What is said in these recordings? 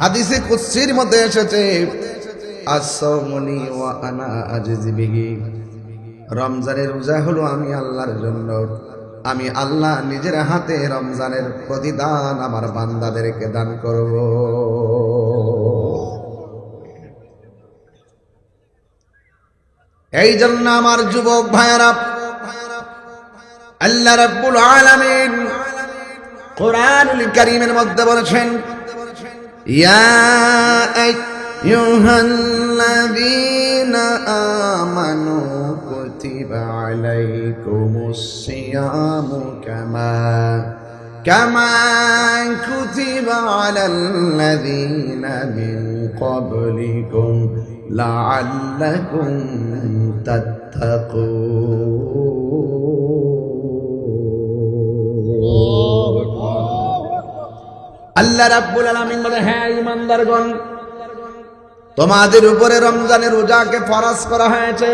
হাদিসে কুদসির মধ্যে এসেছে, আস-সাওমুনি ওয়া আনা আজজি বিহি, রমজানের রোজা হলো আমি আল্লাহর জন্য, আমি আল্লাহ নিজের হাতে রমজানের প্রতিদান আমার বান্দাদেরকে দান করব। এই জন্য আমার যুবক ভাইয়েরা, আল্লাহ রাব্বুল আলামিন কোরআনুল কারীমের মধ্যে বলেছেন, ইয়া আইয়ুহাল্লাযীনা আমানু কুতিবা আলাইকুমুস সিয়ামু কামা কুতিবা আলাল্লাযীনা মিন ক্বাবলিকুম লাআল্লাকুম তাত্তাকুন। আল্লাহ রাব্বুল আলামিন বলে, হ্যাঁ ঈমানদারগণ, তোমাদের উপরে রমজানের রোজাকে ফরজ করা হয়েছে।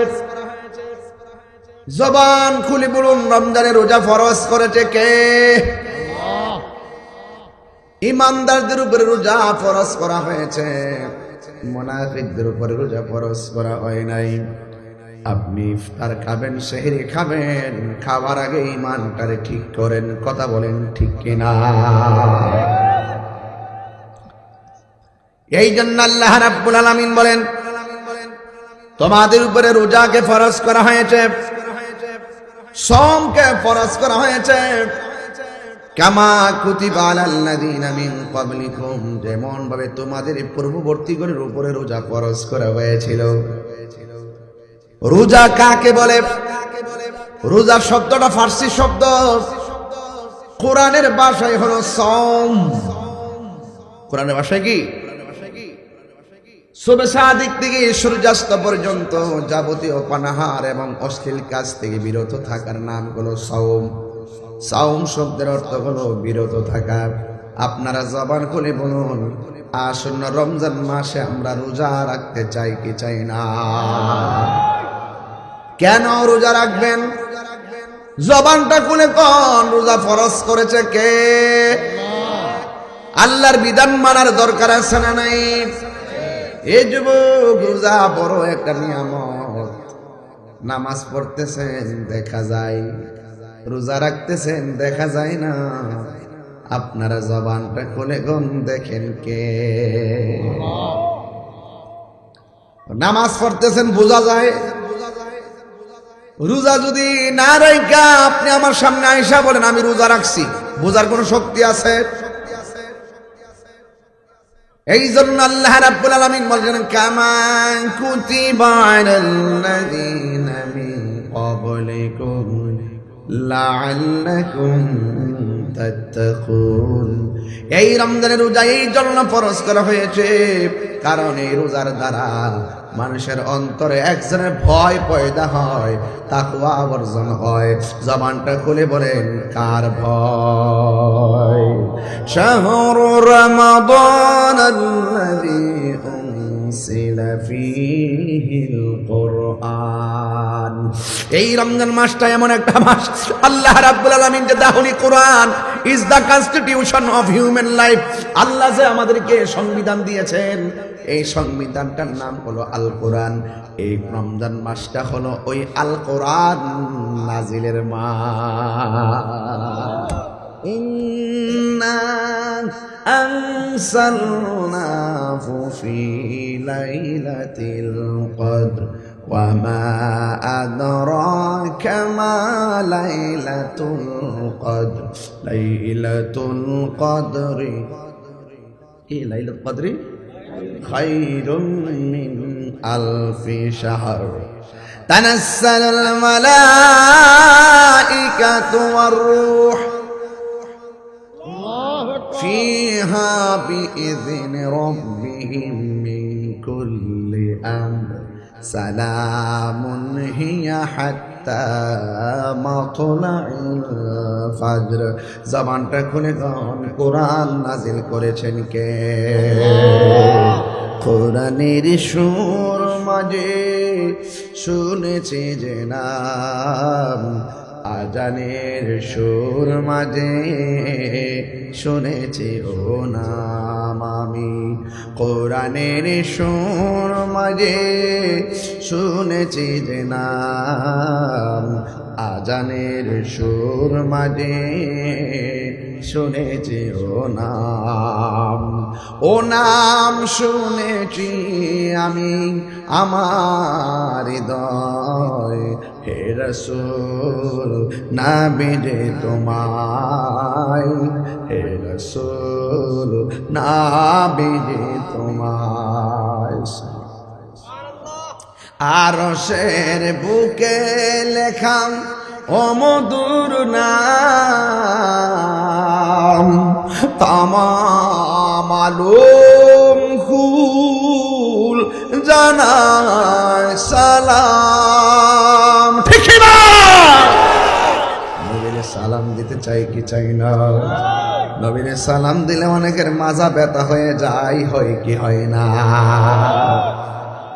জবান খুলে বলুন, রমজানের রোজা ফরজ করেছে কে? ঈমানদারদের উপরে রোজা ফরজ করা হয়েছে, মুনাফিকদের উপরে রোজা ফরজ করা হয় নাই। আপনি ইফতার খাবেন, সেহরি খাবেন, খাওয়ার আগে ঈমানটারে ঠিক করেন। কথা বলেন ঠিক কিনা? এই জন্য আল্লাহ রাব্বুল আলামিন বলেন, তোমাদের উপরে রোজাকে ফরজ করা হয়েছে, সাওমকে ফরজ করা হয়েছে, কামা কুতিবা আলাল্লাযীনা মিন ক্বাবলিকুম, যেমন ভাবে তোমাদের পূর্ববর্তীগণের উপরে রোজা ফরজ করা হয়েছিল। রোজা কাকে বলে? রোজা শব্দটা ফার্সি শব্দ, কোরআনের ভাষায় হলো সাওম। কোরআনের ভাষায় কি? সুবহ সাদিক থেকে সূর্যাস্ত পর্যন্ত যাবতীয় পানাহার এবং অশ্লীল কাজ থেকে বিরত থাকার নাম হলো সাওম। সাওম শব্দের অর্থ হলো বিরত থাকা। আপনারা জবান খুলে বলুন, আসন্ন রমজান মাসে আমরা রোজা রাখতে চাই কি চাই না? কেন রোজা রাখবেন? জবানটা খুলে কোন, রোজা ফরজ করেছে কে? আল্লাহর বিধান মানার দরকার আছে না নাই? এই যুবক, রোজা বড় একটা নিয়ামত। নামাজ পড়তেছেন দেখা যায়, রোজা রাখতেছেন দেখা যায় না। আপনারা জবানটা খুলে গন দেখেন কে? নামাজ পড়তেছেন বোঝা যায়, রোজা যদি না রাখা আপনি আমার সামনে আয়েশা বলেন আমি রোজা রাখছি, বোঝার কোন শক্তি আছে? এই জন্য আল্লাহ রাব্বুল আলামিন বলেন, কামা কুতিবা আলাল্লাযীনা মিন ক্বাবলিকুম লাআল্লাকুম তাত্তাকুন। এই রমজানের রোজা এই জন্য ফরজ করা হয়েছে কারণ এই রোজার দ্বারা মানুষের অন্তরে একজনের ভয় পয়দা হয়, তাকওয়া অর্জন হয়। জবানটা খুলে বলেন, কার ভয়? শাহরু রমাদান আল্লাযী উনজিলা ফীহিল কুরআন। এই রমজান মাসটা এমন একটা মাস, আল্লাহ রাব্বুল আলামিন যে দাহুলি কোরআন is the constitution of human life. আল্লাহ যে আমাদেরকে সংবিধান দিয়েছেন, এই সংবিধানটার নাম হলো আল কোরআন। এই রমজান মাসটা হলো ওই আল কোরআন নাজিলের মাস। ইন্না আনসালনাহু ফি লাইলাতিল কদর ওয়া মা আদরাকা মা লাইলাতুল কদর। লাইলাতুল কদরি, এই লাইলাতুল কদরি খায়রুম মিন আলফি শাহর। তানাজ্জালুল মালাইকাতু ওয়ার রূহ ফীহা বিইذনি রাব্বিহিম মিন কুল্লি আমর। সালামুন হিয়া হাত্তা মাতলাইল ফাজর। জবানটা খুলে গান, কোরআন নাজিল করেছেন কে? কোরআনের সুর মাঝে শুনেছি যে নাম, আজানের সুর মাঝে শুনেছি ও নাম। আমি কোরআনের সুর মাঝে শুনেছি যে নাম, আজানের সুর মাঝে শুনেছি ও নাম শুনেছি আমি আমার হৃদয়। হে রাসূল নাবি যে তোমায়, হে রাসূল নাবি যে তোমায়। আরশের বুকে লেখা ও মধুর নাম, তামাম আলম কুল জানায় সালাম। ঠিক না? নবীরে সালাম দিতে চাই কি চাই না? নবীরে সালাম দিলে অনেকের মাজা ব্যথা হয়ে যায়, হয় কি হয় না?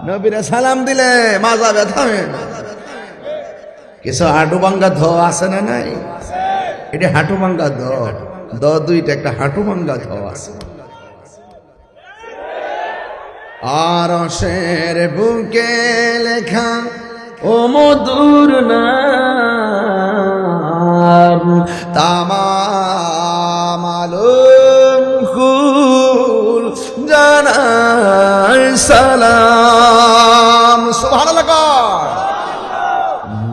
নবীরে সালাম দিলে মাজা ব্যথা হয়ে যায়। কিছু হাঁটু ভাঙ্গা ধ আছে না নাই? এটা হাঁটু ভাঙ্গা দ দুইটা, একটা হাঁটু ভাঙ্গা ধ আছে। আরশের বুকে লেখা ও মধুর নাম, তামাম আলম কুল জানায় সালাম। সুবহানাল্লাহ।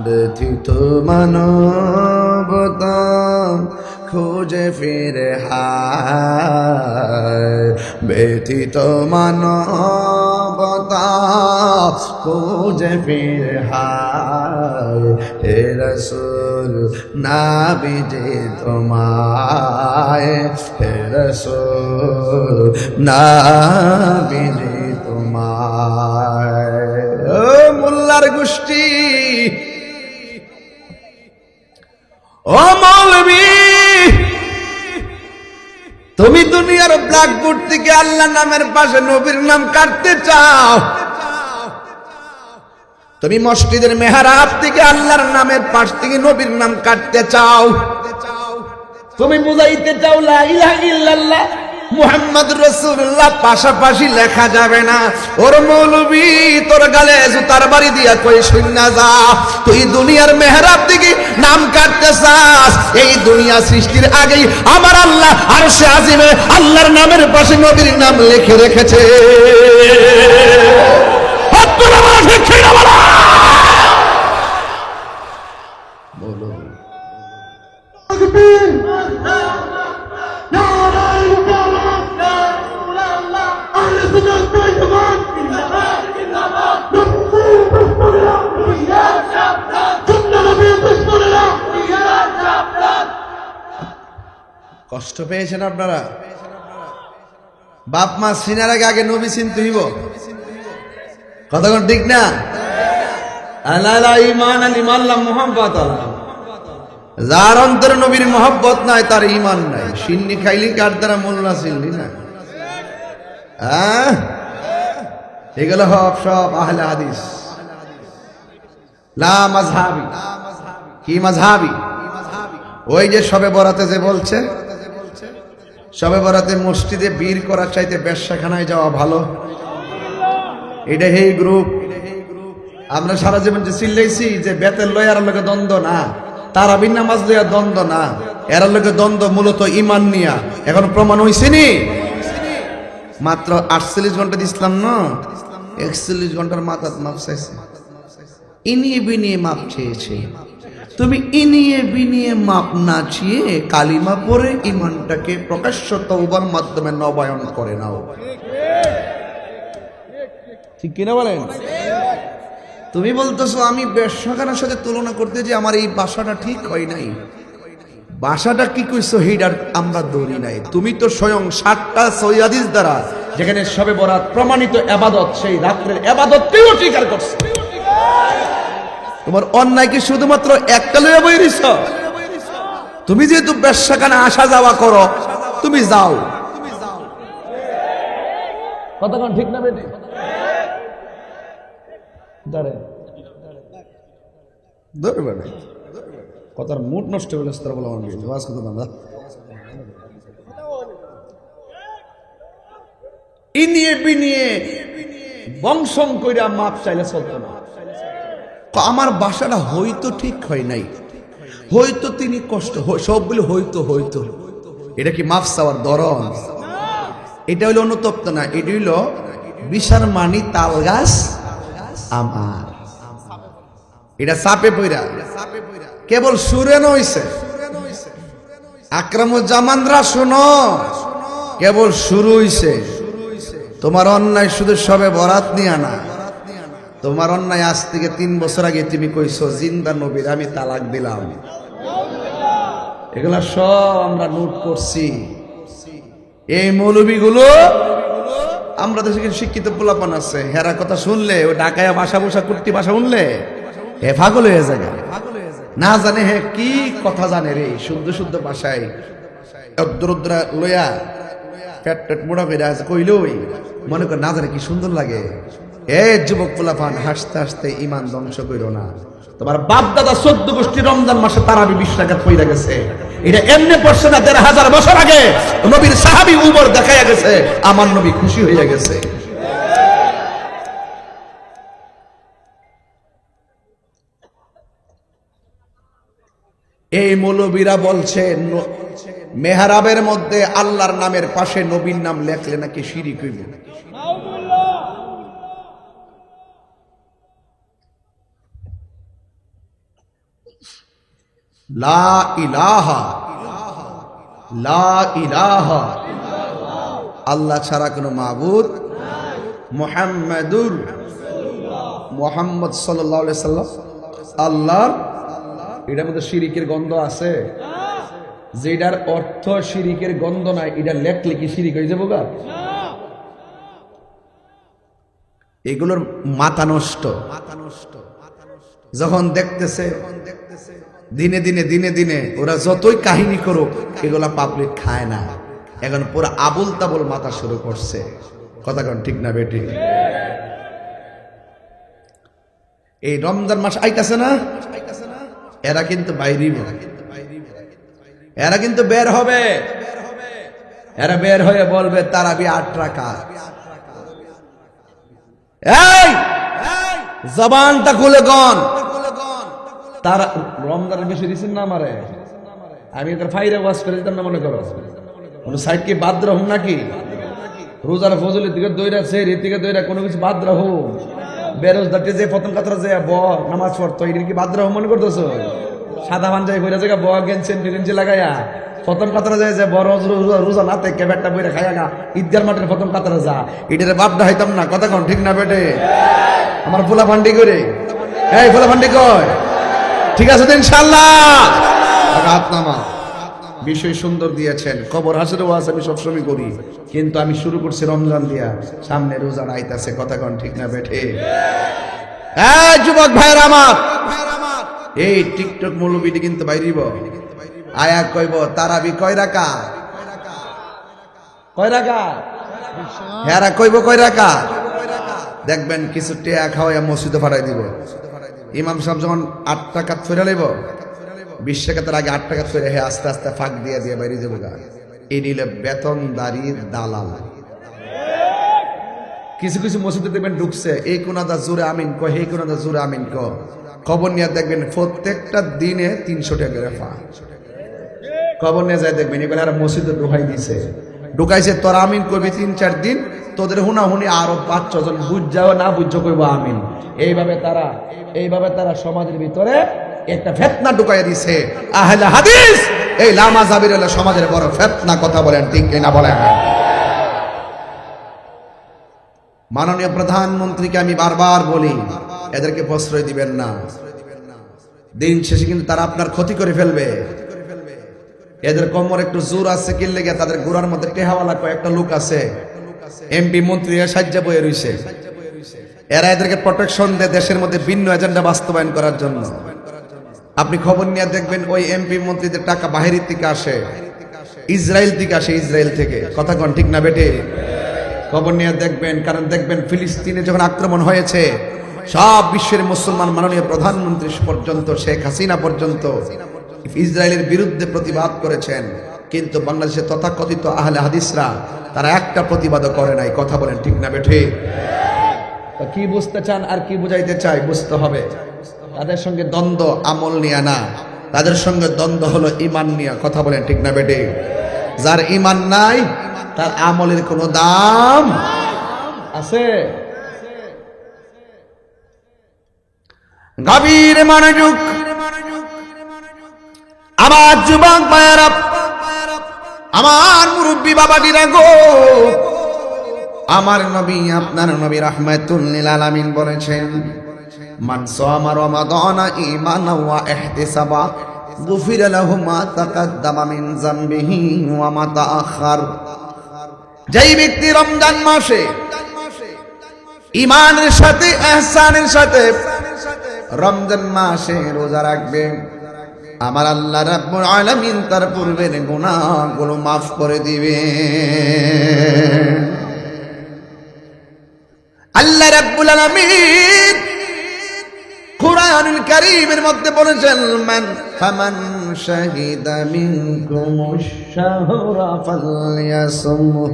ব্যথিত মানবতা খুঁজে ফিরে হায়, ব্যথিত মানবতা খুঁজে ফিরে হায়। হে রাসূল নাবি যে তোমায়, হে রাসূল নাবি যে তোমায়। ও মোল্লার গোষ্ঠী, ও মৌলবী, তুমি দুনিয়ার ব্ল্যাকবোর্ড থেকে আল্লাহ নামের পাশে নবীর নাম কাটতে চাও। তুমি মসজিদের মেহরাব থেকে আল্লাহর নামের পাশ থেকে নবীর নাম কাটতে চাও। তুমি বুঝাইতে চাও লা ইলাহা ইল্লাল্লাহ মুহাম্মদ রাসূলুল্লাহ পাশাপাশি লেখা যাবে না। ওর মৌলবী, তোর গালে জুতার বাড়ি দিয়া কই শুননা যা, তুই দুনিয়ার মেহরাব থেকে নাম কাটতে চাস। এই দুনিয়া সৃষ্টির আগেই আমার আল্লাহ আরশে আজিমে আল্লাহর নামের পাশে নবীর নাম লিখে রেখেছে। কষ্ট পেয়েছেন আপনারা? বাপ মা চিনার আগে নবী চিনতে হইব। কতক্ষণ ঠিক না? যার অন্তরে নবীর মহব্বত নাই তার ঈমান নাই। সিন্নি খাইলি কার দ্বারা মোল্লা চিনলি না? এগুলো হক সব আহলে হাদিস, লা মাযহাবি। কি মাযহাবি? ওই যে শবে বরাতে যে বলছে, শবে বরাতে মসজিদে বীর করার চাইতে বেশ্যাখানায় যাওয়া ভালো। এটা এই গ্রুপ। আমরা সারা জীবন যে চিল্লাইছি যে বেতের লয়ার লোকে দ্বন্দ্ব না, তারাবির নামাজ লইয়া দ্বন্দ্ব না, এর লোকে দ্বন্দ্ব মূলত ঈমান নিয়া। এখন প্রমাণ হইছে নি? মাত্র 48 ঘন্টা দিছিলাম না, 41 ঘন্টার মাথাত মাপ চাইছে, ইনিয়ে বিনিয়ে মাপ চেয়েছে। তুমি ইনিয়ে বিনিয়ে মাপ না চেয়ে কালিমা পড়ে ঈমানটাকে প্রকাশ্য তওবার মাধ্যমে নবায়ন করে নাও। ঠিক কিনা বলেন? তুমি বলতেছো আমি বেশ্যাখানার সাথে তুলনা করতে যে আমার এই ভাষাটা ঠিক হয় নাই। ভাষাটা কি কইছো হেইডার আমরা দৌড়ি নাই। তুমি তো স্বয়ং 7টা সহিহ হাদিস দ্বারা যেখানে শবে বরাত প্রমাণিত ইবাদত, সেই রাত্রের ইবাদতকেও অস্বীকার করছো। তোমার অন্যায় কি শুধুমাত্র একটা লইয়া বই দিছ? তুমি যেহেতু বেশ্যাখানা আসা যাওয়া করো, তুমি যাও। কতক্ষণ ঠিক না বেটি? ধরবে না কথার মুড নষ্ট হয়ে গেছে। তারা বলে আমার ওয়াজ করতে না। ইনিয়ে বিনিয়ে বংশং কইরা মাপ চাইলে চলতো না। আমার বাসাটা হয়তো ঠিক হয় নাই, হয়তো তিনি কষ্ট, সবগুলো হয়তো হয়তো, এটা কি মাফ চাওয়ার ধরন? এটা হইলো অনুতপ্ত না, এটা হইলো বিশার মানি তাল গাছ আমার, এটা চাপে পইরা কেবল সুরে নইছে। আকরামুজ্জামানরা শোনো, কেবল শুরু হইছে। তোমার অন্যায় শুধু সবে বরাত নিয়ে আনা, তোমার অন্যায় আজ থেকে 3 বছর আগে তুমি কইছো জিন্দা নবীর আমি তালাক দিলাম। এগুলা সব আমরা নোট করছি। এই মৌলবীগুলো, আমরা দেশে কিছু শিক্ষিত পোলাপান আছে, হেরা কথা শুনলে ও ঢাকায় ভাষা বসা কুর্তি ভাষা শুনলে হে পাগল হয়ে যায়, না জানে হে কি কথা জানে রে, শুদ্ধ শুদ্ধ ভাষায় অদ্রুদ্রা লইয়া পেট পেট মোড়া করে আছে কইলই মনে কর না জানে কি সুন্দর লাগে। এ যুবক পোলাপান, হাসতে হাসতে ইমান ধ্বংস কইরো না। তোমার বাপ দাদা 14 গোষ্ঠী রমজান মাসে তারাবি 20 রাকাত পড়ে গেছে, এটা এমনি পড়ছে না, 1500 বছর আগে নবীর সাহাবী উমর দেখাইয়া গেছে, আমার নবী খুশি হইয়া গেছে। এই মৌলবীরা বলছে মেহরাবের মধ্যে আল্লাহর নামের পাশে নবীর নাম লেখলে নাকি শিরিক হইব। লা ইলাহা, লা ইলাহা, আল্লাহ ছাড়া কোনো মাবুদ, মুহাম্মাদুর, মুহাম্মদ সাল্লাল্লাহু আলাইহি সাল্লাম আল্লাহর। এটার মধ্যে শিরিকের গন্ধ আছে, যেটার অর্থ শিরিকের গন্ধ নাই, এটা লেখলে কি শিরিক হয়ে যাবো গা? এগুলোর মাথা নষ্ট। যখন দেখতেছে দিনে দিনে দিনে দিনে ওরা যতই কাহিনী করুক, এগুলা পাবলিক খায় না, এখন পুরো আবুল তাবুল মাথা শুরু করছে। কথা কোন ঠিক না বেটি? এই রমজান মাস আইতাছে না, এরা কিন্তু বাইরে, এরা কিন্তু বের হবে, এরা বের হয়ে বলবে তারাবি 8 রাকাত। এই জবানটা খুলে গন, তারা রমজানের বেশি দিচ্ছেন না আমারে, আমি এদের ফাইরে ওয়াজ করে দিতাম না, মনে করো কোন সাইড কি বাদ রাখুন নাকি? রোজার ফজলের দিকে দইরা সে রীতিকে দইরা কোনো কিছু বাদ রাখুন, বেরোজদারটি যে প্রথম কথা যে নামাজ পড়তো এটার কি বাদ রাখুন মনে করতেছো? সাদা পাঞ্জাবি পরে জায়গা বয়া গেঞ্জি গেঞ্জি লাগাইয়া প্রথম কাতারে যায় যে বড় রোজা না থেকে ব্যাটটা বইরা খাইয়া গা ঈদগার মাঠের প্রথম কাতারে যা, এটার বাপটা হইতাম না। কথা কোন ঠিক না বেটে? আমার ফুলা ফান্ডি করে, এই ফুলা ফান্ডি কয় ঠিক আছে তো ইনশাআল্লাহ? হাত নামা। বিষয় সুন্দর দিয়েছেন, কবর হাসির ওয়াজ আমি সবসময় করি, কিন্তু আমি শুরু করছি রমজান দিয়া, সামনে রোজা আইতাছে। কথা কোন ঠিক না বেটে? এই যুবক ভাইরা আমার, এই টিকটক মৌলবীটি কিন্তু বাইরিব আয়া কইব তারাবি কয় রাকাত, কয় রাকাত, হেরা কইব কয় রাকাত। দেখবেন কিছু টেয়া খাওয়াইয়া মসজিদে ফাটাই দিব। ইমাম সাহেব যখন 8 রাকাত ফেরা লইব, 20 রাকাতের আগে 8 রাকাত ফেরে হে আস্তে আস্তে ফাঁক দিয়ে দিয়ে বাইরে যাবো গা। এই নিলে বেতনদারির দালাল। কিছু কিছু মসজিদে দেখবেন ঢুকছে, এই কোনাদা জোরে আমিন কয়, এই কোনাদা জোরে আমিন ক। খবর নিয়ে দেখবেন প্রত্যেকটা দিনে 300 টাকা করে ফা। খবর নিয়ে যায় দেখবেন এবার আর মসজিদে ঢুকাই দিছে, ঢুকাইছে তোর আমিন করবি 3-4 দিন, তোদের হুনাহুনি আরো 5-6 জন বুঝ যাও না বুঝ করবো আমিন। এইভাবে তারা সমাজের ভিতরে একটা ফিতনা ঢুকাই দিছে। আহলে হাদিস এই লামা জাবির হলো সমাজের বড় ফিতনা। কথা বলেন ঠিক কিনা বলেন? মাননীয় প্রধানমন্ত্রীকে আমি বারবার বলি, এদেরকে প্রশ্রয় দিবেন না। দিন শেষে কিন্তু তারা আপনার ক্ষতি করে ফেলবে। এদের কোমর একটু জোর আছে কি লেগে, তাদের গোড়ার মধ্যে টেহাওয়ালা কয়েকটা লোক আছে, এমপি মন্ত্রী সাহায্য বয়ে রইছে। এরা এদেরকে প্রোটেকশন দেয় দেশের মধ্যে ভিন্ন এজেন্ডা বাস্তবায়ন করার জন্য। আপনি খবর নিয়ে দেখবেন ওই এমপি মন্ত্রীদের টাকা বাহিরের থেকে আসে, ইসরায়েল থেকে আসে, ইসরায়েল থেকে। কথা কোন ঠিক না বেটে? খবর নিয়ে দেখবেন, কারণ দেখবেন ফিলিস্তিনে যখন আক্রমণ হয়েছে, সব বিশ্বের মুসলমান মাননীয় প্রধানমন্ত্রী পর্যন্ত, শেখ হাসিনা পর্যন্ত ইসরায়েলের বিরুদ্ধে প্রতিবাদ করেছেন। কিন্তু বাংলাদেশে তথাকথিত আহলে হাদিসরা তারা একটা প্রতিবাদও করে নাই। কথা বলেন ঠিক না বেঠিক? তো কি বুঝতে চান আর কি বুঝাইতে চাই বুঝতে হবে। তাদের সঙ্গে দ্বন্দ্ব আমল নিয়ে না, তাদের সঙ্গে দ্বন্দ্ব হলো ঈমান নিয়ে। কথা বলেন ঠিক না বেঠিক? যার ঈমান নাই তার আমলের কোনো দাম আছে? গভীর মনোযোগ আমার যুবক ভাইয়েরা, আমার মুরব্বী বাবাজিরা গো, আমার নবী আপনার নবী রাহমাতুল লিল আলামিন বলেছেন, মান সামা রমাদানা ঈমানান ওয়া ইহতিসাবা গুফিরা লাহু মা তাকাদ্দামা মিন যামবিহি ওয়া মা তাআখার। যেই ব্যক্তি রমজান মাসে ঈমানের সাথে ইহসানের সাথে রমজান মাসে রোজা রাখবে, আমার আল্লাহ রাব্বুল আলামিন তার পূর্বের গুনাহগুলো মাফ করে দিবে। আল্লাহ রাব্বুল আলামিন কুরআনুল কারীমের মধ্যে বলেছেন, ফামান শাহিদা মিনকুমুশ শাহরা ফালইয়াসুমহু।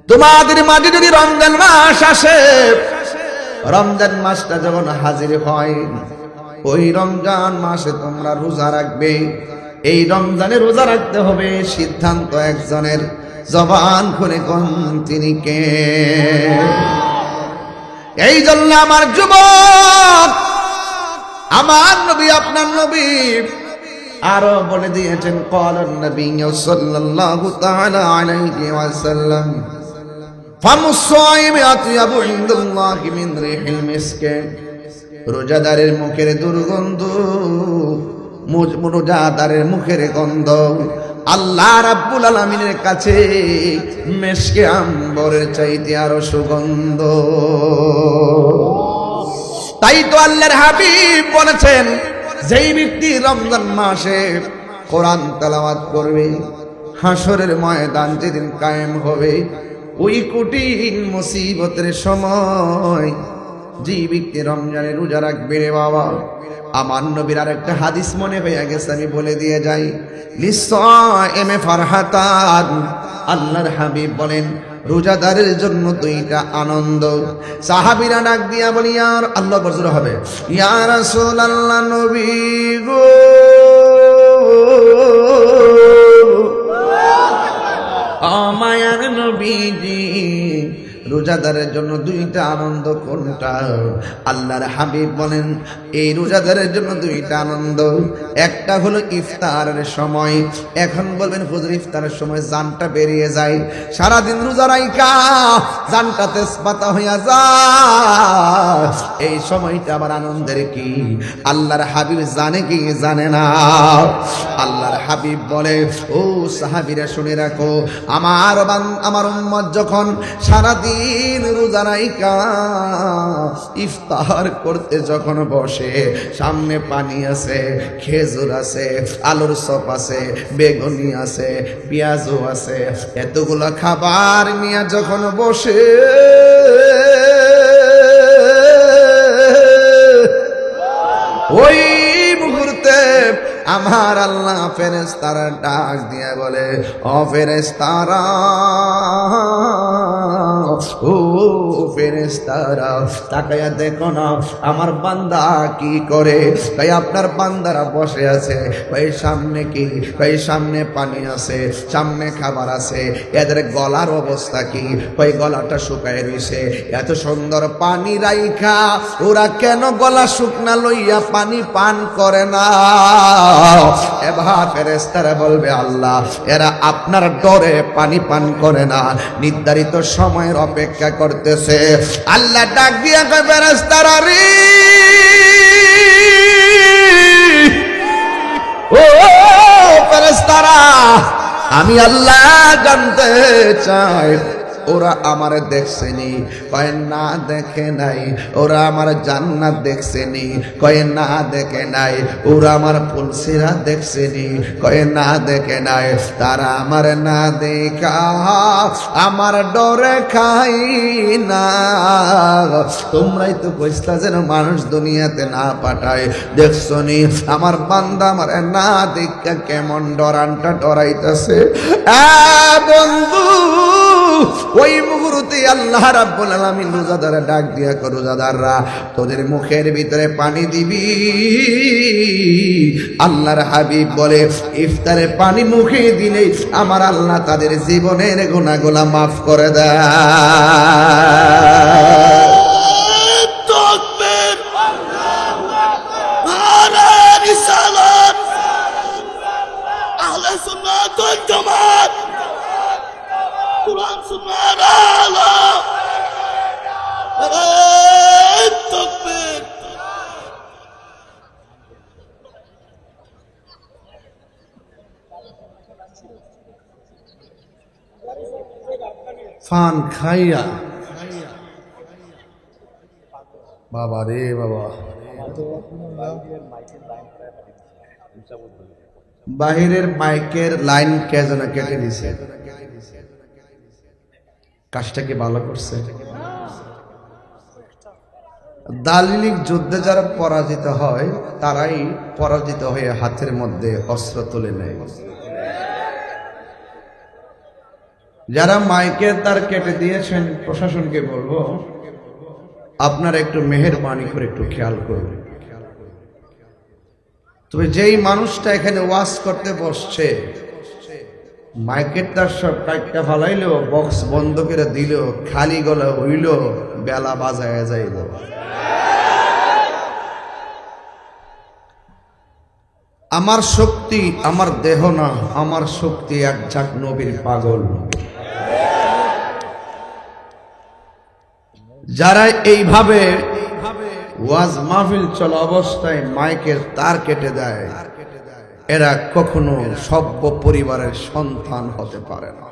তোমাদের মাঝে যদি রমজান মাস আসে, রমজান মাসটা যখন হাজির হয়, ওই রমজান মাসে তোমরা রোজা রাখবে। এই রমজানে রোজা রাখতে হবে, সিদ্ধান্ত একজনের। জবান খুলে কোন তিনি কে? এই জন্য আমার যুবক, আমার নবী আপনার নবী আরো বলে দিয়েছেন, ক্বালান নবী সাল্লাল্লাহু তাআলা আলাইহি ওয়াসাল্লাম, ফামুস সাইমি আতয়াবু ইনদাল্লাহি মিন রিহিল মিসক। রোজাদারের মুখের দুর্গন্ধ, রোজাদারের মুখের গন্ধ আল্লাহ রাব্বুল আলামিনের কাছে মিসকে আম্বরের চাইতে আরো সুগন্ধ। তাই তো আল্লাহর হাবিব বলেছেন, যেই ব্যক্তি রমজান মাসে কোরআন তেলাওয়াত করবে, হাসরের ময়দান যেদিন কায়েম হবে, ওই কঠিন মুসিবতের সময় যে ব্যক্তি রমজানে রোজা রাখবে রে বাবা, আমার নবীর আরেকটা হাদিস মনে হয়ে গেছে, আমি বলে দিয়ে যাই। লিসাইমে ফারহাতান, আল্লাহর হাবিব বলেন রোজাদারের জন্য দুইটা আনন্দ। সাহাবীরা ডাক দিয়া বলি, আর আল্লাহ বজর হবে, ইয়া রাসূলুল্লাহ নবী গো, মায়ার নবীজি, রোজাদারের জন্য দুইটা আনন্দ কোনটা? আল্লাহর হাবিব বলেন, এই রোজাদারের জন্য দুইটা আনন্দ। একটা হলো ইফতারের সময়। এখন বলবেন হুজুর ইফতারের সময় জানটা বেরিয়ে যায়, সারাদিন রোজা রাইখা জানটা তেজপাতা হইয়া যায়, এই সময়টা আবার আনন্দের কি? আল্লাহর হাবিব জানে কি জানে না? আল্লাহর হাবিব বলে, ও সাহাবীরা শুনে রাখো, আমার উম্মত যখন সারাদিন রোজা রাইখা ইফতার করতে যখন বসে, সামনে পানি আছে, খেজুর আছে, আলুর চপ আছে, বেগুনি আছে, পেঁয়াজও আছে, এতগুলো খাবার নিয়ে যখন বসে, ওই মুহূর্তে আমার আল্লাহ ফেরেশতারা ডাক দিয়ে বলে, ও ফেরেশতারা, ও ফেরেশতারা, তাকায়া দেখো না আমার বান্দা কি করে। তাই আপনার বান্দারা বসে আছে, ভাই সামনে কি? ভাই সামনে পানি আছে, সামনে খাবার আছে, এদের গলার অবস্থা কি? ভাই গলাটা শুকায় রইছে, এত সুন্দর পানি রাইখা ওরা কেন গলা শুকনা লইয়া পানি পান করে না? এবার ফেরেশতারা বলবে, আল্লাহ এরা আপনার ডরে পানি পান করে না, নির্ধারিত সময়ের অপেক্ষা করতেছে। আল্লাহ ডাক দিয়া কয়, ফেরেশতারা রে, ও ফেরেশতারা, আমি আল্লাহ জানতে চাই ওরা আমারে দেখছেনি? কয় না দেখে নাই। ওরা আমার জান্নাত দেখছেনি? কয় না দেখে নাই। ওরা আমার ফুলসিরা দেখছেনি? কয় না দেখে নাই। তারা আমার না দেখা আমার ডরে খাই না। তোমরাই তো কইস্তা যেন মানুষ দুনিয়াতে না পাঠায়। দেখছনি আমার বান্দা আমার না দেখা কেমন ডরানটা ডরাইতেছে। বন্ধু, ওই মুহূর্তে আল্লাহ রাব্বুল আলামিন রোজাদাররা ডাক দিয়া কো, রোজাদাররা তোদের মুখের ভিতরে পানি দিবি। আল্লাহর হাবিব বলে ইফতারে পানি মুখে দিলেই আমার আল্লাহ তাদের জীবনের গুনাহগুলো মাফ করে দেয়। ফান খাইয়া বাবা রে বাবা, বাহিরের মাইকের লাইন কে যেন কেটে দিছে। কাজটা কি ভালো করছে? দালিলিক যুদ্ধে যারা পরাজিত হয় তারাই পরাজিত হয়ে হাতের মধ্যে অস্ত্র তুলে নেয়। যারা মাইকের তার কেটে দিয়েছেন, প্রশাসনকে বলবো আপনারা একটু মেহেরবানি করে একটু খেয়াল করুন। তবে যেই মানুষটা এখানে ওয়াজ করতে বসছে, মাইকের তার সব কাটটা ফালাইলো, বক্স বন্ধ করে দিল, খালি গলা হইল, বেলা বাজায় যাইল। আমার শক্তি আমার দেহ না, আমার শক্তি এক ঝাঁক নবীর পাগল। যারা এইভাবে ওয়াজ মাহফিল চলা অবস্থায় মাইকের তার কেটে দেয়, এরা কখনো সভ্য পরিবারের সন্তান হতে পারে না।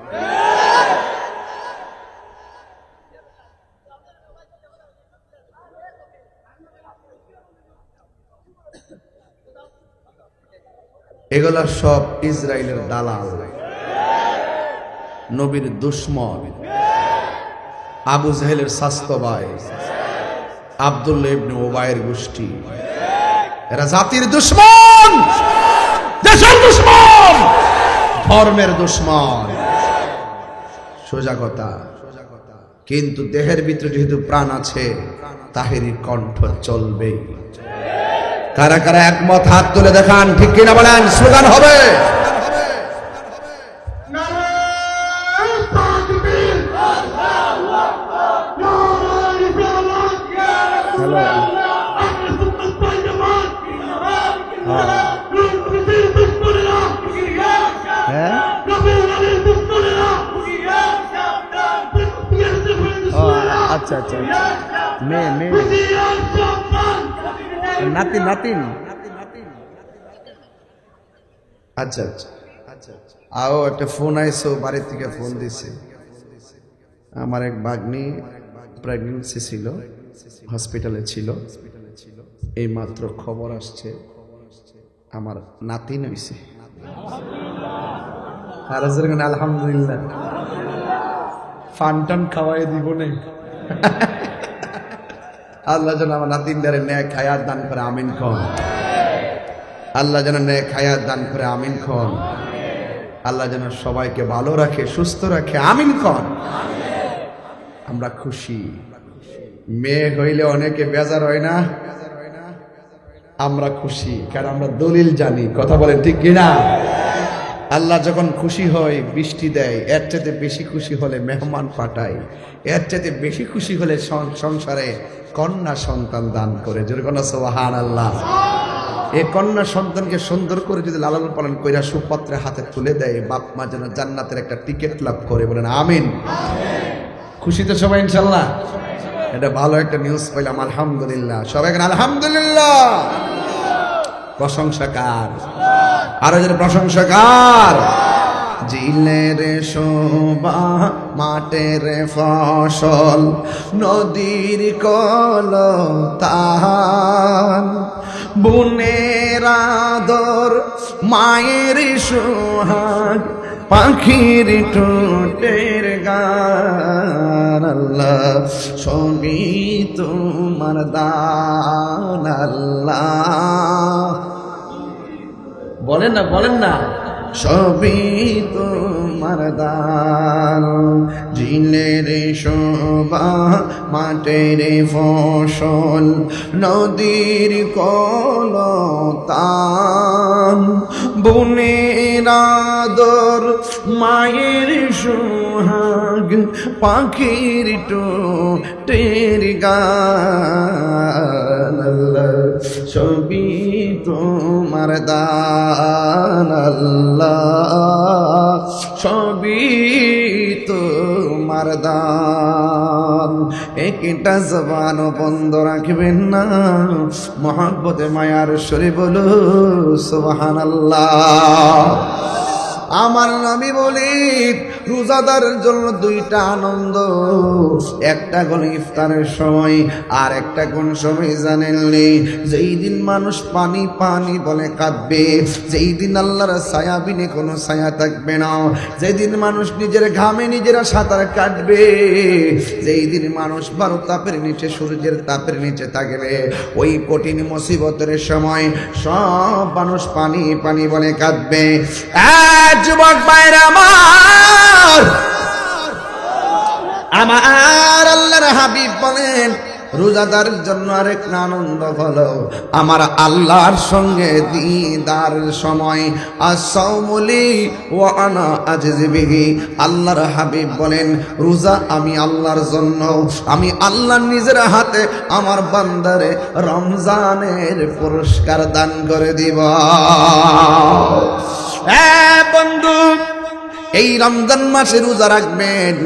এগুলা সব ইসরায়েলের দালাল, নবীর দুশমন, আবু জাহেলের স্বাস্থ্য ভাই, আব্দুল্লাহ ইবনে উবাইয়ের গোষ্ঠী। এরা জাতির দুশমন, দেশের দুশমন, ধর্মের দুশমন। সোজা কথা। কিন্তু দেহের ভিতরে যেহেতু প্রাণ আছে, তাহেরই কণ্ঠ চলবে। কারা কারা একমত হাত তুলে দেখান, ঠিক কিনা বলেন, স্লোগান হবে। আচ্ছা আচ্ছা, মেয়ে মেয়ে নাতিন নাতিন, আচ্ছা আচ্ছা আচ্ছা। আও একটা ফোন আইসো, বাড়ি থেকে ফোন দিছে। আমার এক ভাগ্নি প্রেগনেন্সি ছিল, হসপিটালে ছিল। এই মাত্র খবর আসছে আমার নাতিন হইছে। আলহামদুলিল্লাহ। ফান টান খাওয়াই দিব নেই। আল্লাহ যেন আমার নাতিনদারে নেক হায়াত দান করে, আমিন খন। আল্লাহ যেন নেক হায়াত দান করে, আমিন খন। আল্লাহ যেন সবাইকে ভালো রাখে, সুস্থ রাখে, আমিন খন। আমরা খুশি। মেয়ে হইলে অনেকে বেজার হয় না, আমরা খুশি, কারণ আমরা দলিল জানি। কথা বলেন ঠিক কিনা? আল্লাহ যখন খুশি হয় বৃষ্টি দেয়, এর চাইতে বেশি খুশি হলে মেহমান পাঠায়, এর চাইতে বেশি খুশি হলে সংসারে কন্যা সন্তান দান করে। যেরকম সুবহানাল্লাহ। এই কন্যা সন্তানকে সুন্দর করে যদি লালন পালন কইরা সুপাত্রে হাতে তুলে দেয়, বাপ মা যেন জান্নাতের একটা টিকিট লাভ করে। বলেন আমিন। খুশি তো সবাই ইনশাল্লাহ? এটা ভালো একটা নিউজ পাইলাম, আলহামদুলিল্লাহ। সবাই আলহামদুলিল্লাহ। প্রশংসা কার? আরো যেন প্রশংসা কার? জিলের শোভা মাঠের ফসল নদীর কলতান বুনের আদর মায়ের সোহাগ পাখির ঠোঁটের গান আল্লাহ সবই তোমার দান আল্লাহ বলেন না সবই তোমার দান জিলের শোভা মাঠের ফসল নদীর কলতান বুনের আদর মায়ের সোহাগ পাখির ঠোঁটের গান আল্লাহ সবই তোমার দান আল্লাহ সবই তোমার দান একটা জবান বন্ধ রাখবেন না মহব্বতে মায়ার সরে বলো সুবহানাল্লাহ আমার নবী বলি রোজাদারের জন্য দুইটা আনন্দ একটা কোন ইফতারের সময় আর একটা কোন সময় জানেননি যেই দিন মানুষ পানি পানি বলে কাঁদবে যেই দিন আল্লাহর ছায়া বিনে কোনো ছায়া থাকবে না যেই দিন মানুষ নিজের ঘামে নিজেরা সাঁতার কাটবে যেই দিন মানুষ 12 তাপের নিচে সূর্যের তাপের নিচে থাকবে ওই কঠিন মুসিবতের সময় সব মানুষ পানি পানি বলে কাঁদবে যুবক ভাইরা আমার আল্লাহর হাবিব বলেন রোজাদারের জন্য আরেক আনন্দ হলো আমার আল্লাহর সঙ্গে দিদারের সময় আসাউমুলি ওয়া আনা আজজি বিহি আল্লাহর হাবিব বলেন রোজা আমি আল্লাহর জন্য আমি আল্লাহ নিজের হাতে আমার বান্দারে রমজানের পুরস্কার দান করে দিব বন্ধু এই রমজান মাসে রোজা রাখবেন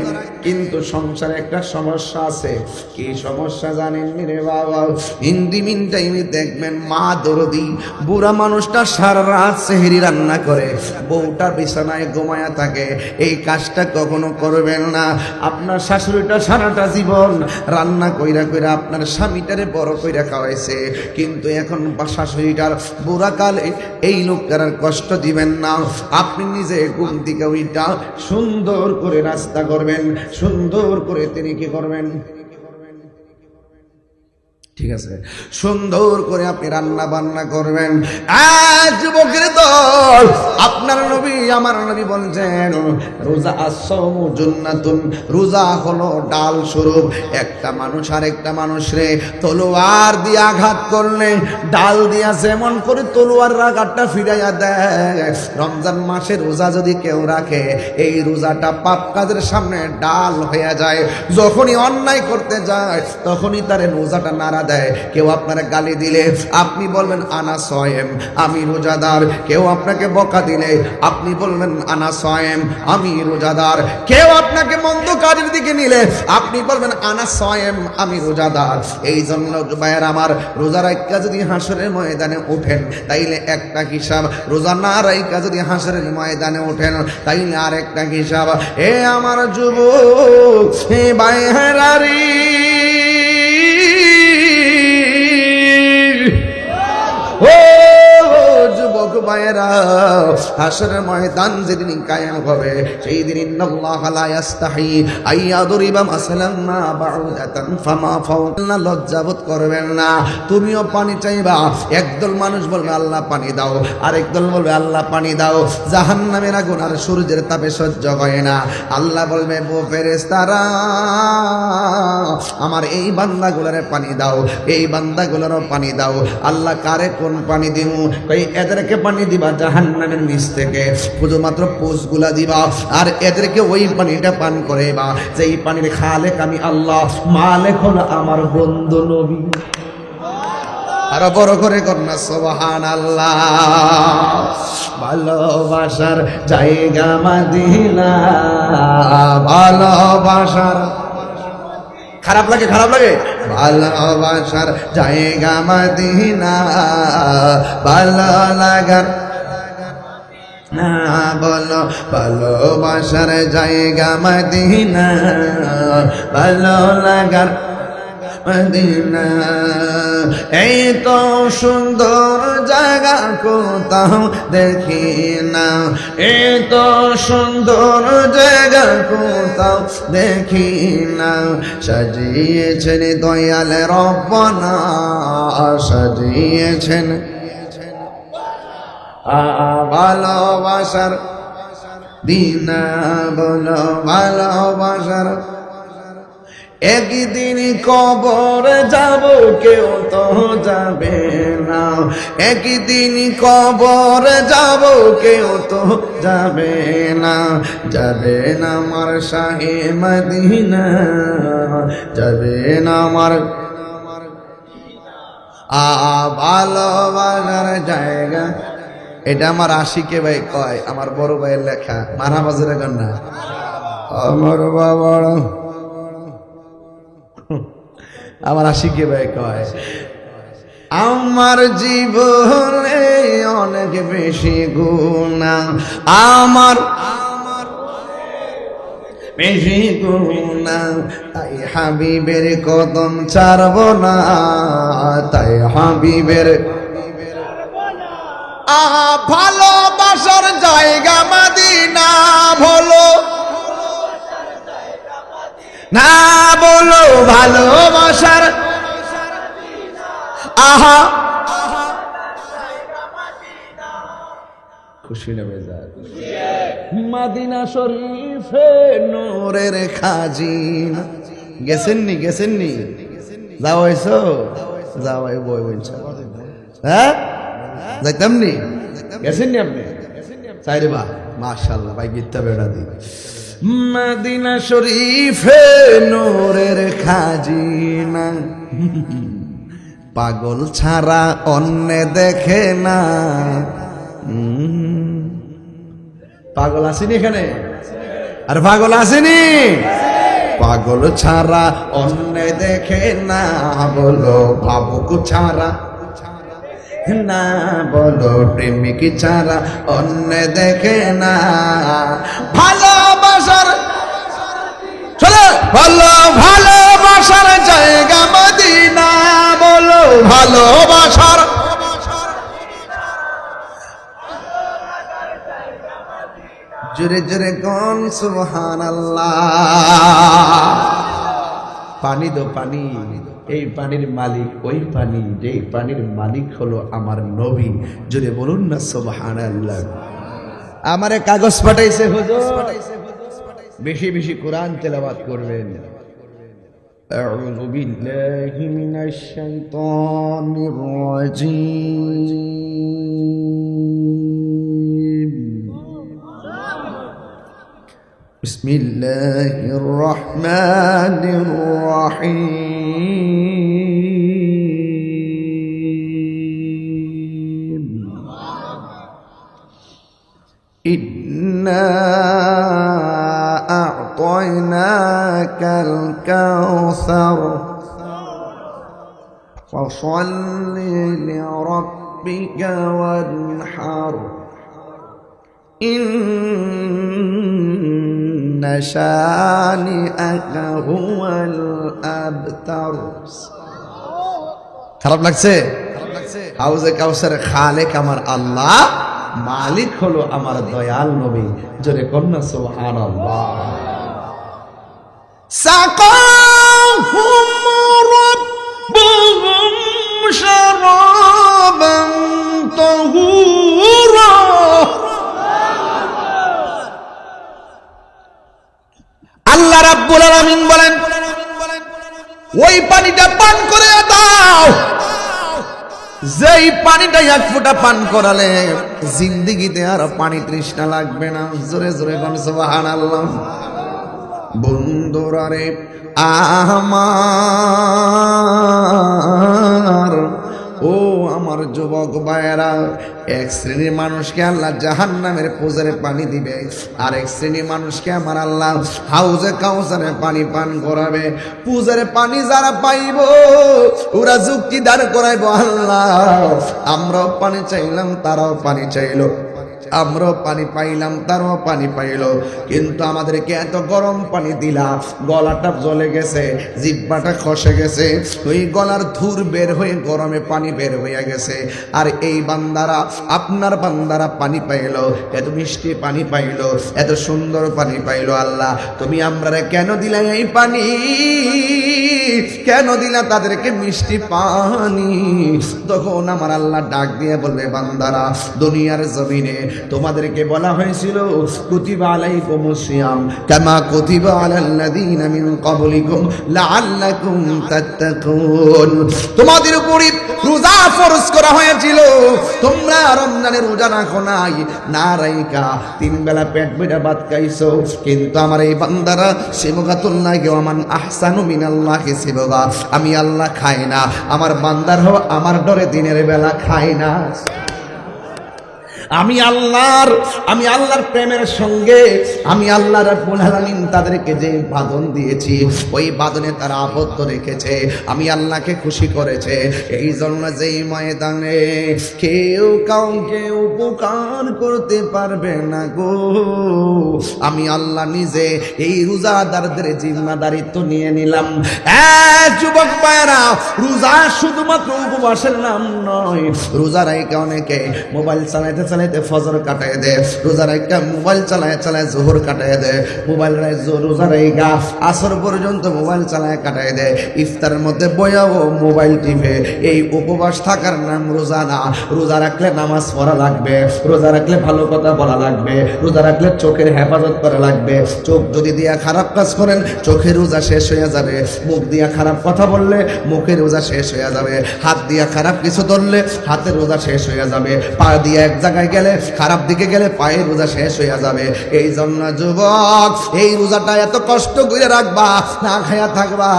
কিন্তু সংসারে একটা সমস্যা আছে কি সমস্যা জানেন রে বাবা হিন্দি মিন টাইমে দেখবেন মা দরদি বুড়া মানুষটা সারা রাত সেহরি রান্না করে বউটা বিছানায় ঘুমায়া থাকে এই কাজটা কখনো করবেন না আপনার শাশুড়িটা সারাটা জীবন রান্না কইরা কইরা আপনার স্বামীটারে বড় কইরা খাওয়াইছে কিন্তু এখন শাশুড়িটার বুড়া কালে এই লোকটার কষ্ট দিবেন না আপনি নিজে ঘুম থেকে উইটা সুন্দর করে রাস্তা করবেন সুন্দর করে তিনি কি করবেন ঠিক আছে সুন্দর করে আপনি রান্না বান্না করবেন যুবকের দল আপনার নবী আমার নবী বলছেন রোজা আস-সাওমু জান্নাতুন রোজা হলো ডাল স্বরূপ একটা মানুষ আর একটা মানুষরে তলোয়ার দিয়ে আঘাত করলে ডাল দিয়া যেমন করে তলোয়ার আঘাতটা ফিরাইয়া দেয় রমজান মাসে রোজা যদি কেউ রাখে এই রোজাটা পাপ কাজের সামনে ডাল হয়ে যায় যখনই অন্যায় করতে যায় তখনই তার রোজাটা নাড়া দেয় কেউ আপনারা গালি দিলে আপনি বলবেন আনা সায়েম আমি রোজাদার কেউ আপনাকে বকা দিলে আপনি বলবেন আনা সায়েম আমি রোজাদার কেউ আপনাকে মন্দ কাজের দিকে নিলে আপনি বলবেন আনা সায়েম আমি রোজাদার এই জন্য ভাইয়ের আমার রোজা রাখা যদি হাসরের ময়দানে ওঠেন তাইলে একটা হিসাব রোজা না রাখা যদি হাসরের ময়দানে ওঠেন তাইলে আর একটা হিসাব এ আমার যুবক হে ভাইয়েরারি ও যুবক ভাইয়েরা হাসরের ময়দান যেদিন কায়েম হবে সেই দিন ইন্নাল্লাহা লা ইস্তাহি আইয়াদরিবা মাসালান মা বাউদাতান ফামা ফাওনা লজ্জাবোধ করবেন না তুমিও পানি চাইবা একদল মানুষ বলবে আল্লাহ পানি দাও আরেকদল বলবে আল্লাহ পানি দাও জাহান্নামের আগুন আর সূর্যের তাপে সহ্য হয় না আল্লাহ বলবে ও ফেরেশতারা আমার এই বান্দাগুলোরে পানি দাও এই বান্দাগুলোরও পানি দাও আল্লাহ কারে কোন পানি দিমু কই এদেরকে পানি দিবা জাহান্নামের নিচ থেকে শুধুমাত্র পোষগুলা দিবা আর এদেরকে ওই পানিটা পান করাইবা যেই পানির খালেক আমি আল্লাহ মালিক হলো আমার বন্ধু নবী আর বড় করে কন্যা সুবহানাল্লাহ ভালোবাসার জায়গা মদিনা ভালোবাসার খারাপ লাগে ভালোবাসার জায়গা মদিনা ভালো লাগার না বলো ভালোবাসার জায়গা মদিনা, ভালো লাগার মদিনা। এই তো সুন্দর জায়গা কোথাও দেখি না, এই তো সুন্দর জায়গা কোথাও দেখি না। সাজিয়েছেন দয়াল রব্বানা, সাজিয়েছেন ভালোবাসার দিনা, বলো ভালোবাসার। একদিন কবর যাব কেউ তো যাবে না, একদিন কবর যাব কেউ তো যাবে না, যাবে না আমার শাহে মদিনা, যাবে না আমার ভালোবাসার জায়গা। এটা আমার আশিকে ভাই কয়, আমার বড় ভাইয়ের লেখা, মারা বাজারে গান না আমার বাবা, আমার আশিকে ভাই কয় আমার জীবনে অনেক বেশি গুনাহ, আমার বেশি গুনাহ, তাই হাবিবের কদম ছাড়ব না, তাই হাবিবের ভালোবাসার জায়গা মদিনা, বলো না বলো ভালোবাসার আহা খুশি না বেজার মদিনা শরীফে নূরের খাজিনা। গেছেননি গেছেননি? যাও হইছো, যাও বই বলছে, হ্যাঁ যাইতাম নি, গেছেননি আপনি? চাইরে বা মাশাআল্লাহ ভাই, গীতটা বেড়া দি। মদিনা শরীফে নূরের খাজিনা, পাগল ছাড়া অন্য দেখে না। পাগল আসেনি এখানে? আর পাগল আসেনি? পাগল ছাড়া অন্য দেখে না, বলো ভাবুক ছাড়া না, বলো প্রেমিক ছাড়া অন্য দেখে না। ভালোবাসার চলো, বলো ভালোবাসার জায়গা মদিনা, বলো ভালোবাসার জোরে জোরে কোন সুবহানাল্লাহ। পানি দো পানি, এই পানির মালিক ওই পানি, যে পানির মালিক হলো আমার নবী। জোরে বলুন না সুবহানাল্লাহ। আমারে কাগজ পাঠাইছে হুজুর, বেশি বেশি কোরআন তেলাওয়াত করবেন। আউযু বিল্লাহি মিনাশ শাইতানির রাজীম। বিসমিল্লাহির রহমানির রহিম। ইন্না আ'তাইনাকাল কাউসার ফাসাল্লি লিরাব্বিকা ওয়ানহার ইন্না শানিআকা হুয়াল আবতার। খারাপ লাগছে? হাউজে কাউসার খালেক আমার আল্লাহ, মালিক হলো আমার দয়াল নবী। জোরে কন্যা সুবহানাল্লাহ। সাকাহুম রাব্বুহুম শারাবান তাহুরা। আল্লাহ রাব্বুল আলামিন বলেন, ওই পানিটা পান করে দাও, যেই পানিটা এক ফোঁটা পান করালে জিন্দেগিতে আর পানি তৃষ্ণা লাগবে না। জোরে জোরে কোন সুবহানাল্লাহ। বন্ধুরা রে আমার, ও আমার যুবক ভাইয়েরা, এক শ্রেণীর মানুষকে আল্লাহ জাহান্নামের পুজোরে পানি দিবে, আর এক শ্রেণীর মানুষকে আমার আল্লাহ হাউজে কাউসারে পানি পান করাবে। পুজোরে পানি যারা পাইব ওরা যুক্তি দাঁড় করাইব, আল্লাহ আমরাও পানি চাইলাম, তারাও পানি চাইলো, আমরাও পানি পাইলাম, তারাও পানি পাইল, কিন্তু আমাদেরকে এত গরম পানি দিলা, গলাটা জ্বলে গেছে, জিহ্বাটা খসে গেছে, ওই গলার ধুর বের হয়ে গরমে পানি বের হয়ে গেছে। আর এই বান্দারা, আপনার বান্দারা পানি পাইল, এত মিষ্টি পানি পাইল, এত সুন্দর পানি পাইল। আল্লাহ তুমি আমরা কেন দিলা এই পানি? কেন দিলা তাদেরকে মিষ্টি পানি? তখন আমার আল্লাহ ডাক দিয়ে বলবে, বান্দারা, দুনিয়ার জমিনে তোমাদেরকে বলা হয়েছিল কুতিবা আলাইকুমুস সিয়াম কামা কুতিবা আলাল্লাযীনা মিন ক্বাবলিকুম লাআল্লাকুম তাত্তাকুন। তোমাদের উপরে রোজা ফরজ করা হয়েছিল, তোমরা রমজানের রোজা রাখো নাই, না রাইকা 3 বেলা পেট ভরে ভাত খাইছো। কিন্তু আমার এই বান্দারা সিবগাতুল্লাহি ওয়া মান আহসানু মিনাল্লাহি সিবগা, আমি আল্লাহ খাই না, আমার বান্দার হও আমার ডরে দিনের বেলা খাই না। আমি আল্লাহর প্রেমের সঙ্গে আমি আল্লাহ রাব্বুল আলামিন তাদেরকে যে বাঁধন দিয়েছি, ওই বাঁধনে তারা আবদ্ধ রেখেছে, আমি আল্লাহকে খুশি করেছে। এই জন্য যেই ময়দানে কেউ কাউকে উপকার করতে পারবে না গো, আমি আল্লাহ নিজে এই রোজাদারদের জিম্মাদারিত্ব নিয়ে নিলাম। যুবক ভাইরা, রোজা শুধুমাত্র উপবাসের নাম নয়। রোজা রাইখা অনেকে মোবাইল চালাইতে চালাইতে ফজর কাটায় দেয়, রোজা রাইখা মোবাইল চালায় চালায় জোহর কাটায় দেয়, মোবাইল রোজা রাইখা আসর পর্যন্ত মোবাইল চালায় কাটায় দেয়, ইফতারের মধ্যে বয়াও মোবাইল টিপে। এই উপবাস থাকার নাম রোজা না। রোজা রাখলে নামাজ পড়া লাগবে, রোজা রাখলে ভালো কথা বলা লাগবে, রোজা রাখলে চোখের হেফাজত করা লাগবে। চোখ যদি দিয়া খারাপ কাজ করেন, চোখের রোজা শেষ হয়ে যাবে। মুখ দিয়া খারাপ কথা বললে মুখের রোজা শেষ হয়ে যাবে। হাত দিয়া খারাপ কিছু ধরলে হাতের রোজা শেষ হয়ে যাবে। পা দিয়া এক জায়গায় গেলে, খারাপ দিকে গেলে পায়ের রোজা শেষ হয়ে যাবে। এই জন্য যুবক, এই রোজাটা এত কষ্ট করে রাখবা, না খায়া থাকবা।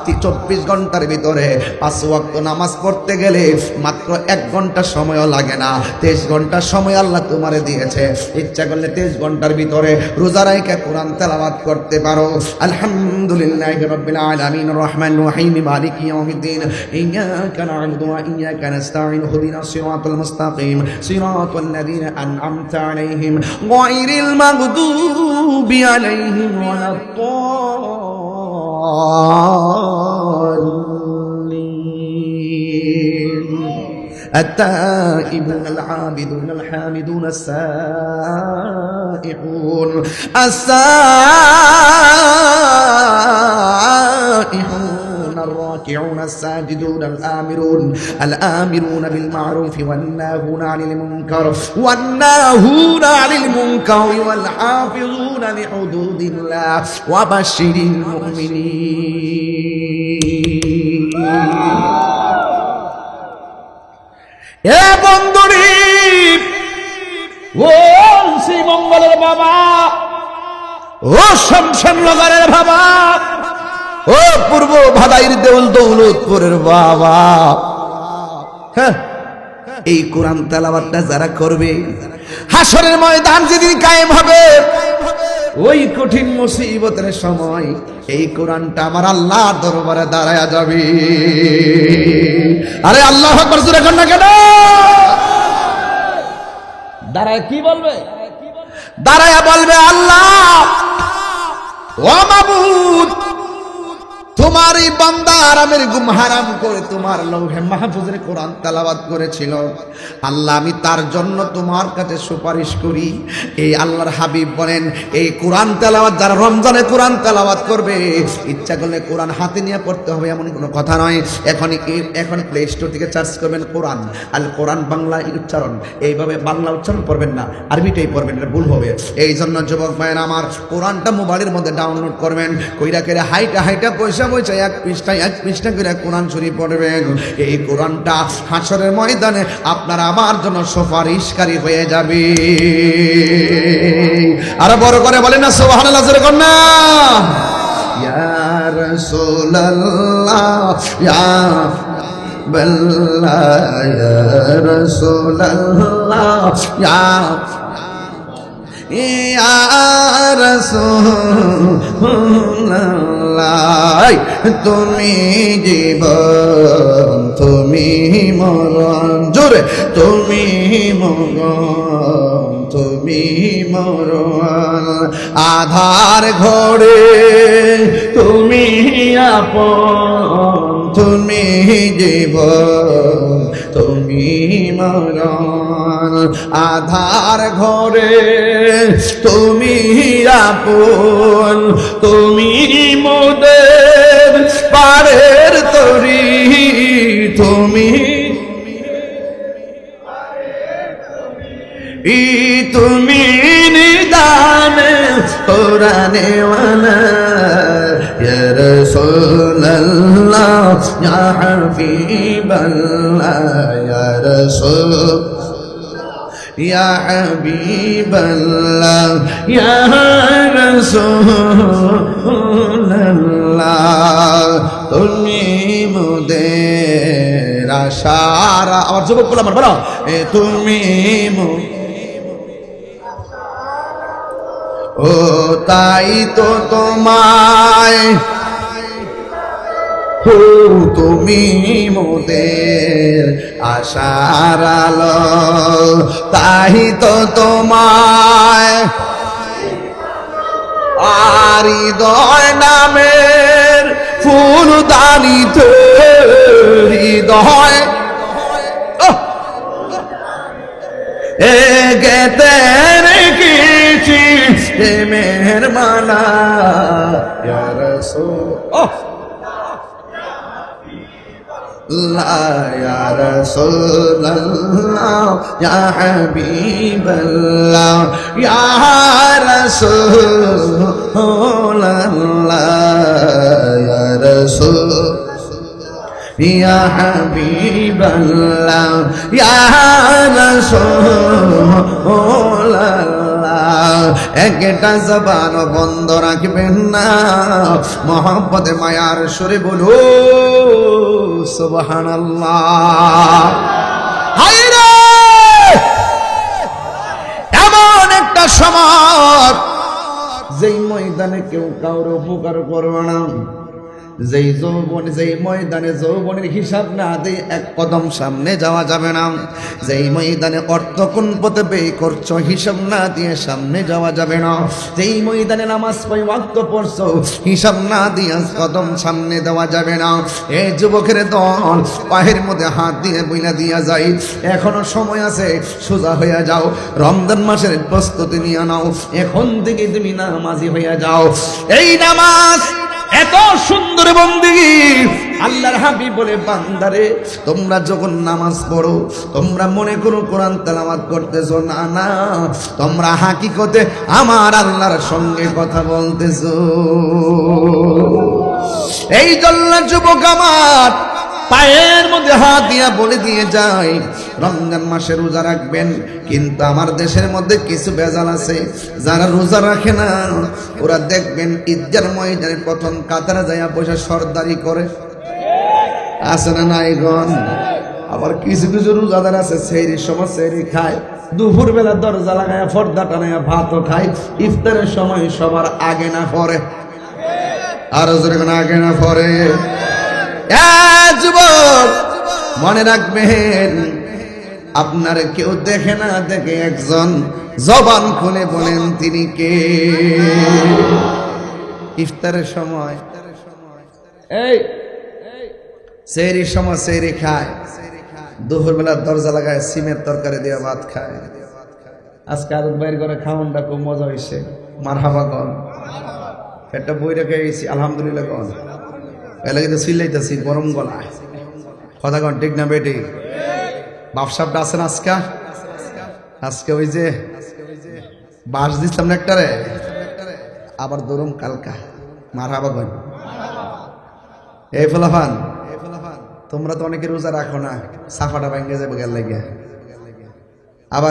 24 ঘন্টার ভিতরে 5 ওয়াক্ত নামাজ পড়তে গেলে মাত্র 1 ঘন্টা সময়ও লাগে না। 23 ঘন্টা সময় আল্লাহ তোমারে দিয়েছে। ইচ্ছা করলে 23 ঘন্টার ভিতরে রোজা রাইখা কোরআন তেলাওয়াত করতে পারো। আলহামদুলিল্লাহি রাব্বিল আলামিন রহমানির রহিম মালিকি ইয়াউমিদ্দিন ইয়্যাকা না'বুদু ওয়া ইয়্যাকা নাস্তাঈন ইহদিনাস সিরাতাল মুস্তাকিম সিরাতাল লাযীনা আন'আমতা আলাইহিম গায়রিল মাগদুবি আলাইহিম ওয়ালাদ দাল্লিন। التائبون العابدون الحامدون السائحون الراكعون الساجدون الآمرون بالمعروف والناهون عن المنكر والحافظون لحدود الله وبشر المؤمنين। এ বন্ধুরি, ও শ্রীমঙ্গলের বাবা, ও শমশান নগরের বাবা, ও পূর্ব ভাদাইর দেউল দৌলতপুরের বাবা, হ্যাঁ, এই কোরআন তেলাওয়াতটা যারা করবে, হাসরের ময়দান যেদিন কায়েম হবে, ওই কঠিন মুসিবতের সময় এই কোরআনটা আমার আল্লাহর দরবারে দাঁড়ায়া যাবে। আরে আল্লাহু আকবার জোরে কর না কেন? দাঁড়ায় কি বলবে? দাঁড়ায়া বলবে, আল্লাহ ও মাবুদ, তোমার এই বান্দা আরামের ঘুম হারাম করে তোমার লৌহে মাহফুজের কোরআন তেলাওয়াত করেছিল। আল্লাহ, আমি তার জন্য তোমার কাছে সুপারিশ করি। এই আল্লাহর হাবিব বলেন, এই কোরআন তেলাওয়াত যারা রমজানে কোরআন তেলাওয়াত করবে, ইচ্ছা করলে কোরআন হাতে নিয়ে পড়তে হবে এমন কোনো কথা নয়। এখন প্লে স্টোর থেকে সার্চ করবেন কোরআন, আল কোরআন বাংলা উচ্চারণ, এইভাবে বাংলা উচ্চারণ পড়বেন না, আরবিটাই পড়বেন, এটা ভুল হবে। এই জন্য যুবক ভাইয়েরা আমার, কোরআনটা মোবাইলের মধ্যে ডাউনলোড করবেন, কইরা করে হাইটা পয়সা এক পৃষ্ঠা করে কোরআন শরীফ পড়বেন। এই কোরআনটা হাসরের ময়দানে আপনার আমার জন্য সুপারিশকারী হয়ে যাবে। আর বড় করে বলেন না সুবহানাল্লাহ, জোরে কর না। ইয়া রাসূলুল্লাহ, ইয়া বাল্লাহ, ইয়া রাসূলুল্লাহ, ইয়া রাসূলুল্লাহ, তুমি জীবন, তুমি মরণ, জোরে, তুমি মরণ, তুমি মরণ আধার ঘরে তুমি আপন তুমি জীবন তুমি মরণ আধার ঘরে তুমি আপন তুমি মোদের পারের তরি তুমি তুমি নিদানে কোরআনে ওয়ালা ইয়া রাসূলুল্লাহ ইয়া হাবিবাল্লাহ ইয়া রাসূল ইয়া হাবিবাল্লাহ ইয়া রাসূলুল্লাহ তুমি মোদের আশার আমার যুবক বলো আমার বলো তুমি ও তাই তো তোমায় হো তুমি মোদের আশার আলো তাই তো তোমায় আর হৃদয় নামের ফুলদানিতে হৃদয় গেতে রেখেছি প্রেমের মালা ইয়া রাসূল ইয়া রাসূলুল্লাহ ইয়া হাবিবাল্লাহ ইয়া রাসূলুল্লাহ ইয়া রাসূল ইয়া হাবিবাল্লাহ ইয়া রাসূলুল্লাহ একটা জবান বন্ধ রাখবেন না মহব্বতে মায়ার সুরে বলো সুবহানাল্লাহ হায়রে এমন একটা সময় যেই ময়দানে কেউ কাউর উপকার করবে না যেই যৌবন যেই ময়দানে যৌবনের হিসাব না দিয়ে এক কদম সামনে যাওয়া যাবে না যেই ময়দানে অর্থ কোন পথে ব্যয় করছো হিসাব না দিয়ে সামনে যাওয়া যাবে না যেই ময়দানে নামাজ পড়ে ওয়াক্ত পড়ছো হিসাব না দিয়ে কদম সামনে দেওয়া যাবে না এই যুবকের দল পায়ের মধ্যে হাত দিয়ে বইলা দিয়া যায় এখনো সময় আছে সোজা হইয়া যাও রমজান মাসের প্রস্তুতি নিয়ে নাও এখন থেকে তুমি নামাজি হইয়া যাও এই নামাজ এত সুন্দর বন্দেগী আল্লাহর হাবিব বলে বান্দারে তোমরা যখন নামাজ পড়ো তোমরা মনে করো কোরআন তেলাওয়াত করতেছো না না তোমরা হাকিকতে আমার আল্লাহর সঙ্গে কথা বলতেছো এই জন্য যুবক আমার পায়ের মধ্যে হাত দিয়া বলে দিয়ে যায় রমজান মাসে রোজা রাখবেন কিন্তু আমার দেশের মধ্যে কিছু ভেজাল আছে যারা রোজা রাখে না ওরা দেখবেন ঈদের ময়দানে প্রথম কাতারে যাইয়া বসে সরদারি করে আছে না নাই গন আবার কিছু কিছু রোজাদার আছে সেহরির সময় সেহরি খায় দুপুর বেলা দরজা লাগায় পর্দা টানায়া ভাতও খায় ইফতারের সময় সবার আগে না পড়ে আরো জোরে আগে না পড়ে যুবক মনে রাখবেন আপনার কেউ দেখে না দেখে একজন জবান খুলে বলেন তিনি কে ইফতারের সময় এই সেহরির সময় সেহরি খায় দুপুর বেলা দরজা লাগায় সিমের তরকারি দিয়ে ভাত খায় আজকে আদত বাইর করে খাওয়ানটা খুব মজা হয়েছে মারহাবা গন একটা বই রেখে গেছি আলহামদুলিল্লাহ গন এলাকা তো সিল্লাইতেছি গরম গলায় কথা কন ঠিক না বেটি বাপসাপটা আছেন আজকে ওই যে বাস দিচ্ছিলাম না একটারে আবার দরম কালকা মারহাবা গন এই ফলাফান তোমরা তো অনেকে রোজা রাখো না সাফাটা ভেঙে যাবে গেল লাগিয়া